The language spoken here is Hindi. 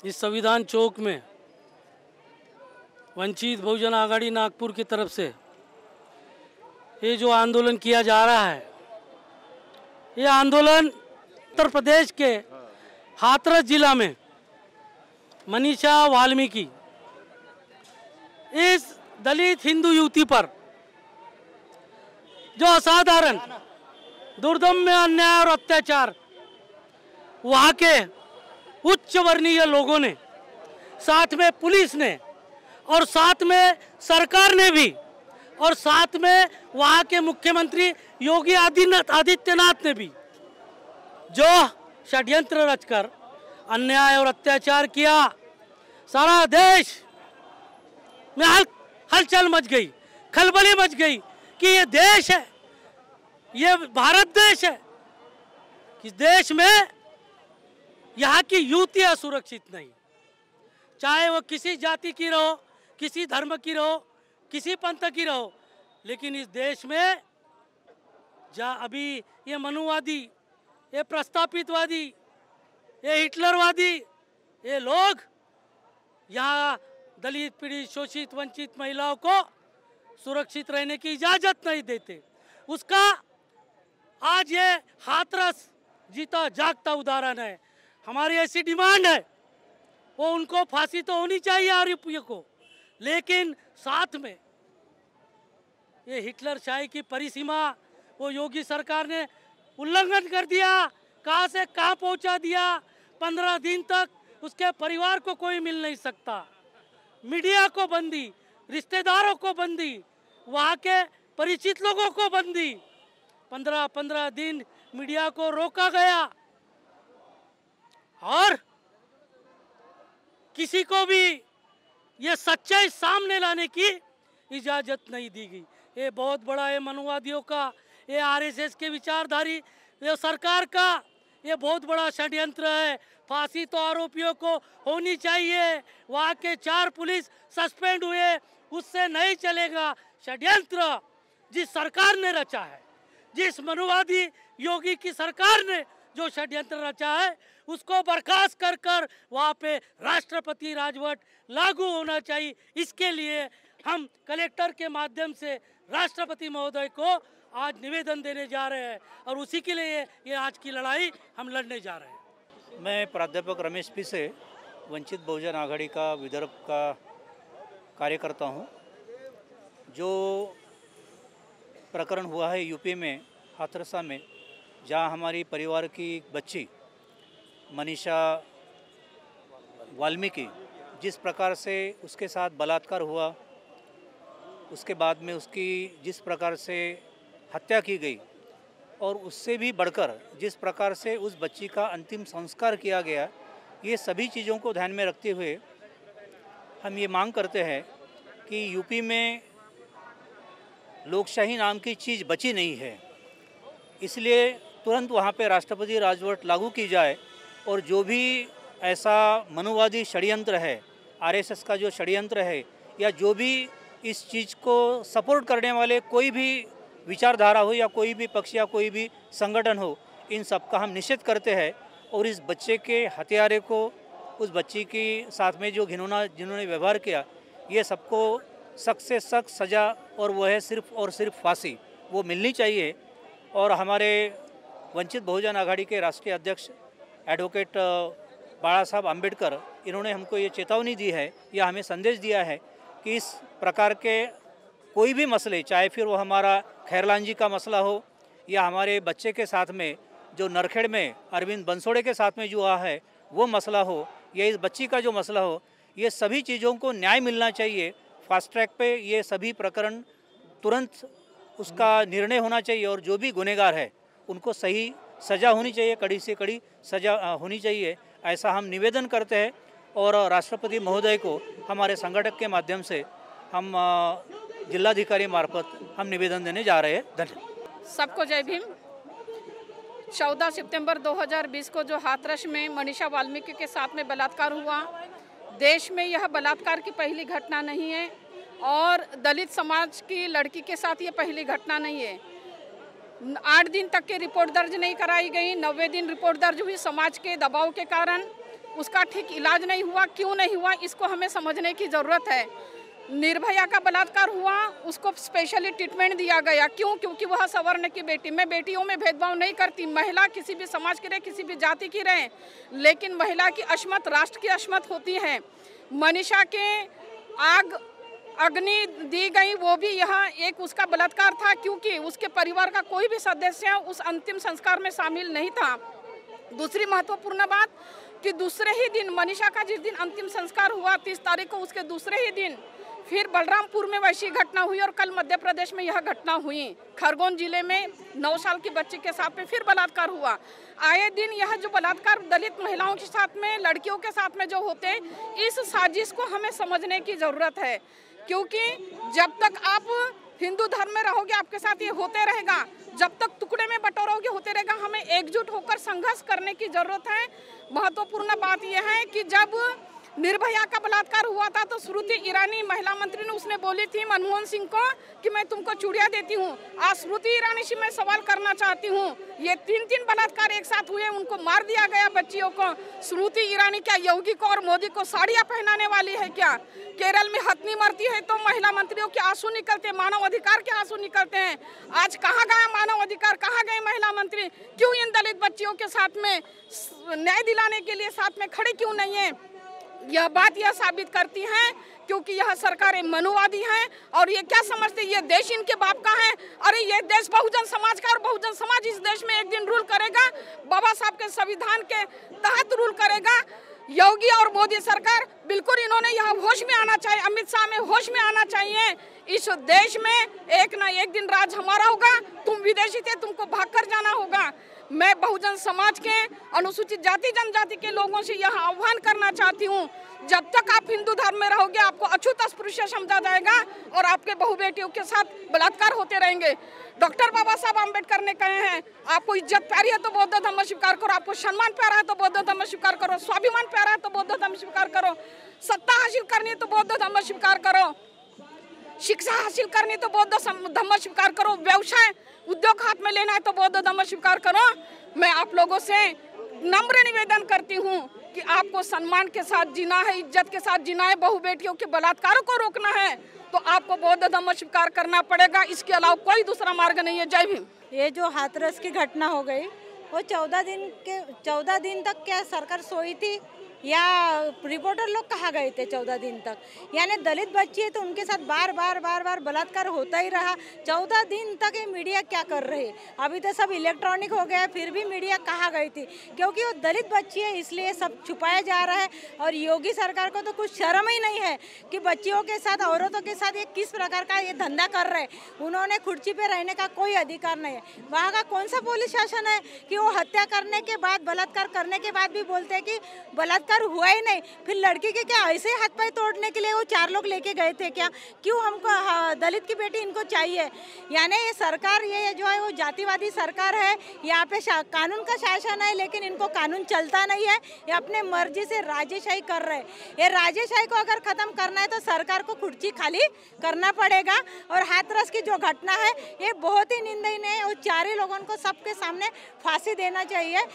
इस संविधान चौक में वंचित बहुजन आघाड़ी नागपुर की तरफ से ये जो आंदोलन किया जा रहा है, ये आंदोलन उत्तर प्रदेश के हाथरस जिला में मनीषा वाल्मीकि इस दलित हिंदू युवती पर जो असाधारण दुर्दम्य अन्याय और अत्याचार वहाँ के उच्च वर्णीय लोगों ने, साथ में पुलिस ने और साथ में सरकार ने भी, और साथ में वहाँ के मुख्यमंत्री योगी आदित्यनाथ ने भी जो षड्यंत्र रचकर अन्याय और अत्याचार किया, सारा देश में हलचल मच गई, खलबली मच गई कि ये देश है, ये भारत देश है, कि देश में यहाँ की युवतियाँ सुरक्षित नहीं, चाहे वो किसी जाति की रहो, किसी धर्म की रहो, किसी पंथ की रहो, लेकिन इस देश में अभी ये मनुवादी, ये प्रस्तापितवादी, ये हिटलरवादी, ये लोग यहाँ दलित पीड़ित शोषित वंचित महिलाओं को सुरक्षित रहने की इजाज़त नहीं देते। उसका आज ये हाथरस जीता जागता उदाहरण है। हमारी ऐसी डिमांड है, वो उनको फांसी तो होनी चाहिए आरोपियों को, लेकिन साथ में ये हिटलर शाही की परिसीमा वो योगी सरकार ने उल्लंघन कर दिया, कहाँ से कहाँ पहुँचा दिया। 15 दिन तक उसके परिवार को कोई मिल नहीं सकता, मीडिया को बंदी, रिश्तेदारों को बंदी, वहाँ के परिचित लोगों को बंदी। 15 दिन मीडिया को रोका गया और किसी को भी ये सच्चाई सामने लाने की इजाज़त नहीं दी गई। ये बहुत बड़ा है मनुवादियों का, ये आरएसएस के विचारधारी, ये सरकार का ये बहुत बड़ा षड्यंत्र है। फांसी तो आरोपियों को होनी चाहिए। वहाँ के 4 पुलिस सस्पेंड हुए, उससे नहीं चलेगा। षड्यंत्र जिस सरकार ने रचा है, जिस मनुवादी योगी की सरकार ने जो षड्यंत्र रचा है, उसको बर्खास्त कर वहाँ पे राष्ट्रपति राजवट लागू होना चाहिए। इसके लिए हम कलेक्टर के माध्यम से राष्ट्रपति महोदय को आज निवेदन देने जा रहे हैं और उसी के लिए ये आज की लड़ाई हम लड़ने जा रहे हैं। मैं प्राध्यापक रमेश पी से वंचित बहुजन आघाड़ी का विदर्भ का कार्यकर्ता हूँ। जो प्रकरण हुआ है यूपी में हाथरसा में, जहाँ हमारी परिवार की बच्ची मनीषा वाल्मीकि जिस प्रकार से उसके साथ बलात्कार हुआ, उसके बाद में उसकी जिस प्रकार से हत्या की गई और उससे भी बढ़कर जिस प्रकार से उस बच्ची का अंतिम संस्कार किया गया, ये सभी चीज़ों को ध्यान में रखते हुए हम ये मांग करते हैं कि यूपी में लोकशाही नाम की चीज़ बची नहीं है, इसलिए तुरंत वहाँ पे राष्ट्रपति राजवट लागू की जाए और जो भी ऐसा मनुवादी षड्यंत्र है, आरएसएस का जो षड्यंत्र है, या जो भी इस चीज़ को सपोर्ट करने वाले कोई भी विचारधारा हो या कोई भी पक्ष या कोई भी संगठन हो, इन सब का हम निषेध करते हैं। और इस बच्चे के हत्यारे को, उस बच्ची के साथ में जो जिन्होंने व्यवहार किया, ये सबको सख्त से सख्त सज़ा, और वो है सिर्फ और सिर्फ फांसी, वो मिलनी चाहिए। और हमारे वंचित बहुजन आघाड़ी के राष्ट्रीय अध्यक्ष एडवोकेट बाला साहब आम्बेडकर, इन्होंने हमको ये चेतावनी दी है या हमें संदेश दिया है कि इस प्रकार के कोई भी मसले, चाहे फिर वो हमारा खैरलान जी का मसला हो या हमारे बच्चे के साथ में जो नरखेड़ में अरविंद बंसोड़े के साथ में जो हुआ है वो मसला हो, या इस बच्ची का जो मसला हो, ये सभी चीज़ों को न्याय मिलना चाहिए। फास्ट ट्रैक पे ये सभी प्रकरण तुरंत उसका निर्णय होना चाहिए और जो भी गुनहगार है उनको सही सज़ा होनी चाहिए, कड़ी से कड़ी सज़ा होनी चाहिए, ऐसा हम निवेदन करते हैं। और राष्ट्रपति महोदय को हमारे संगठक के माध्यम से हम जिलाधिकारी मार्फत हम निवेदन देने जा रहे हैं। धन्यवाद। सबको जय भीम। 14 सितंबर 2020 को जो हाथरस में मनीषा वाल्मीकि के साथ में बलात्कार हुआ, देश में यह बलात्कार की पहली घटना नहीं है और दलित समाज की लड़की के साथ ये पहली घटना नहीं है। 8 दिन तक की रिपोर्ट दर्ज नहीं कराई गई, 90 दिन रिपोर्ट दर्ज हुई। समाज के दबाव के कारण उसका ठीक इलाज नहीं हुआ, क्यों नहीं हुआ, इसको हमें समझने की ज़रूरत है। निर्भया का बलात्कार हुआ, उसको स्पेशली ट्रीटमेंट दिया गया, क्यों? क्योंकि वह सवर्ण की बेटी। मैं बेटियों में भेदभाव नहीं करती, महिला किसी भी समाज की रहे, किसी भी जाति की रहे, लेकिन महिला की अशमत राष्ट्र की अशमत होती है। मनीषा के अग्नि दी गई, वो भी यहाँ एक उसका बलात्कार था, क्योंकि उसके परिवार का कोई भी सदस्य उस अंतिम संस्कार में शामिल नहीं था। दूसरी महत्वपूर्ण बात कि दूसरे ही दिन मनीषा का जिस दिन अंतिम संस्कार हुआ 30 तारीख को, उसके दूसरे ही दिन फिर बलरामपुर में वैसी घटना हुई और कल मध्य प्रदेश में यह घटना हुई। खरगोन जिले में 9 साल की बच्ची के साथ में फिर बलात्कार हुआ। आए दिन यह जो बलात्कार दलित महिलाओं के साथ में, लड़कियों के साथ में जो होते हैं, इस साजिश को हमें समझने की ज़रूरत है, क्योंकि जब तक आप हिंदू धर्म में रहोगे आपके साथ ये होते रहेगा, जब तक टुकड़े में बटोरोगे होते रहेगा। हमें एकजुट होकर संघर्ष करने की ज़रूरत है। महत्वपूर्ण बात यह है कि जब निर्भया का बलात्कार हुआ था तो स्मृति ईरानी महिला मंत्री ने उसने बोली थी मनमोहन सिंह को कि मैं तुमको चूड़ियाँ देती हूँ। आज स्मृति ईरानी से मैं सवाल करना चाहती हूँ, ये 3 बलात्कार एक साथ हुए, उनको मार दिया गया बच्चियों को। स्मृति ईरानी क्या योगी को और मोदी को साड़ियाँ पहनाने वाली है क्या? केरल में हथनी मरती है तो महिला मंत्रियों के आंसू निकलते, मानव अधिकार के आंसू निकलते हैं। आज कहाँ गया मानव अधिकार, कहाँ गए महिला मंत्री? क्यों इन दलित बच्चियों के साथ में न्याय दिलाने के लिए साथ में खड़े क्यों नहीं है? यह बात यह साबित करती है क्योंकि यह सरकारें मनुवादी हैं और ये क्या समझते हैं, ये देश इनके बाप का है। अरे ये देश बहुजन समाज का, और बहुजन समाज इस देश में एक दिन रूल करेगा, बाबा साहब के संविधान के तहत रूल करेगा। योगी और मोदी सरकार बिल्कुल इन्होंने यहाँ होश में आना चाहिए, अमित शाह में होश में आना चाहिए। इस देश में एक ना एक दिन राज हमारा होगा। तुम विदेशी थे, तुमको भाग कर जाना होगा। मैं बहुजन समाज के अनुसूचित जाति जनजाति के लोगों से यह आह्वान करना चाहती हूँ, जब तक आप हिंदू धर्म में रहोगे आपको अछूत अस्पृश्य समझा जाएगा और आपके बहु बेटियों के साथ बलात्कार होते रहेंगे। डॉक्टर बाबा साहब आम्बेडकर ने कहे हैं, आपको इज्जत प्यारी है तो बौद्ध धर्म स्वीकार करो, आपको सम्मान प्यारा है तो बौद्ध धर्म स्वीकार करो, स्वाभिमान प्यारा है तो बौद्ध धर्म स्वीकार करो, सत्ता हासिल करनी है तो बौद्ध धर्म स्वीकार करो, शिक्षा हासिल करनी तो बौद्ध धर्म स्वीकार करो, व्यवसाय उद्योग हाथ में लेना है तो बौद्ध धर्म स्वीकार करो। मैं आप लोगों से नम्र निवेदन करती हूँ कि आपको सम्मान के साथ जीना है, इज्जत के साथ जीना है, बहु बेटियों के बलात्कारों को रोकना है तो आपको बौद्ध धर्म स्वीकार करना पड़ेगा। इसके अलावा कोई दूसरा मार्ग नहीं है। जय भीम। ये जो हाथरस की घटना हो गई वो 14 दिन तक क्या सरकार सोई थी या रिपोर्टर लोग कहाँ गए थे 14 दिन तक? यानी दलित बच्ची है तो उनके साथ बार बार बलात्कार होता ही रहा। 14 दिन तक ये मीडिया क्या कर रही है? अभी तो सब इलेक्ट्रॉनिक हो गया, फिर भी मीडिया कहाँ गई थी? क्योंकि वो दलित बच्ची है इसलिए सब छुपाया जा रहा है। और योगी सरकार को तो कुछ शर्म ही नहीं है कि बच्चियों के साथ, औरतों के साथ ये किस प्रकार का ये धंधा कर रहे हैं। उन्होंने कुर्सी पे रहने का कोई अधिकार नहीं है। वहाँ का कौन सा पुलिस शासन है कि वो हत्या करने के बाद, बलात्कार करने के बाद भी बोलते हैं कि बलात्कार हुआ ही नहीं? फिर लड़की के क्या ऐसे हाथ पाए तोड़ने के लिए वो 4 लोग लेके गए थे क्या? क्यों हमको दलित की बेटी इनको चाहिए? यानी ये सरकार ये जो है वो जातिवादी सरकार है। यहाँ पे कानून का शासन है लेकिन इनको कानून चलता नहीं है। ये अपने मर्जी से राजेशाही कर रहे हैं। ये राजेशाही को अगर खत्म करना है तो सरकार को कुर्सी खाली करना पड़ेगा। और हाथरस की जो घटना है ये बहुत ही निंदनीय है और 4 लोगों को सबके सामने फांसी देना चाहिए।